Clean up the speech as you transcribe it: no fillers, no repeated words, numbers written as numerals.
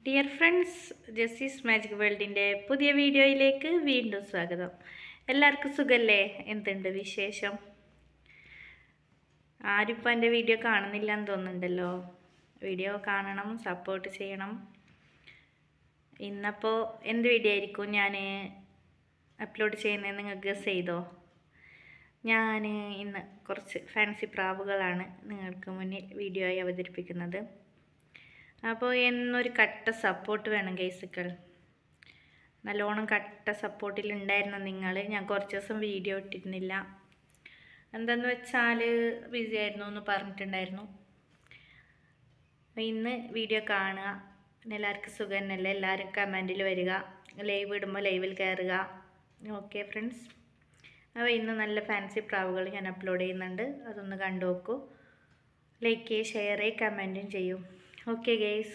Dear friends, ജെസ്സിസ് magic വേൾഡിൻ്റെ പുതിയ വീഡിയോയിലേക്ക് വീണ്ടും സ്വാഗതം. എല്ലാവർക്കും സുഖല്ലേ? എന്തുണ്ട് വിശേഷം? ആരും ഇപ്പോൾ എൻ്റെ വീഡിയോ കാണുന്നില്ല എന്ന് തോന്നുന്നുണ്ടല്ലോ. വീഡിയോ കാണണം, സപ്പോർട്ട് ചെയ്യണം. ഇന്നപ്പോൾ എന്ത് വീഡിയോ ആയിരിക്കും ഞാൻ അപ്ലോഡ് ചെയ്യുന്നത് നിങ്ങൾക്ക് ഗസ് ചെയ്തോ? ഞാൻ ഇന്ന് കുറച്ച് ഫാൻസി പ്രാവുകളാണ് നിങ്ങൾക്ക് മുന്നിൽ വീഡിയോ ആയി അവതരിപ്പിക്കുന്നത്. അപ്പോൾ എന്നൊരു കട്ട സപ്പോർട്ട് വേണം ഗൈസുക്കൾ. നല്ലോണം കട്ട സപ്പോർട്ടിലുണ്ടായിരുന്ന നിങ്ങൾ, ഞാൻ കുറച്ച് ദിവസം വീഡിയോ ഇട്ടിരുന്നില്ല. എന്താണെന്ന് വെച്ചാൽ ബിസി ആയിരുന്നു എന്ന് പറഞ്ഞിട്ടുണ്ടായിരുന്നു. അപ്പോൾ ഇന്ന് വീഡിയോ കാണുക. പിന്നെ എല്ലാവർക്കും സുഖം തന്നെയല്ലേ? എല്ലാവരും കമൻറ്റിൽ വരിക, ലൈവ് ഇടുമ്പോൾ ലൈവിൽ കയറുക. ഓക്കെ ഫ്രണ്ട്സ്, അപ്പോൾ ഇന്ന് നല്ല ഫാൻസി പ്രാവുകൾ ഞാൻ അപ്ലോഡ് ചെയ്യുന്നുണ്ട്. അതൊന്ന് കണ്ടു നോക്കൂ. ലൈക്ക് ചെയ്യുക, ഷെയർ ചെയ്യുക, കമൻറ്റും ചെയ്യൂ. Okay guys.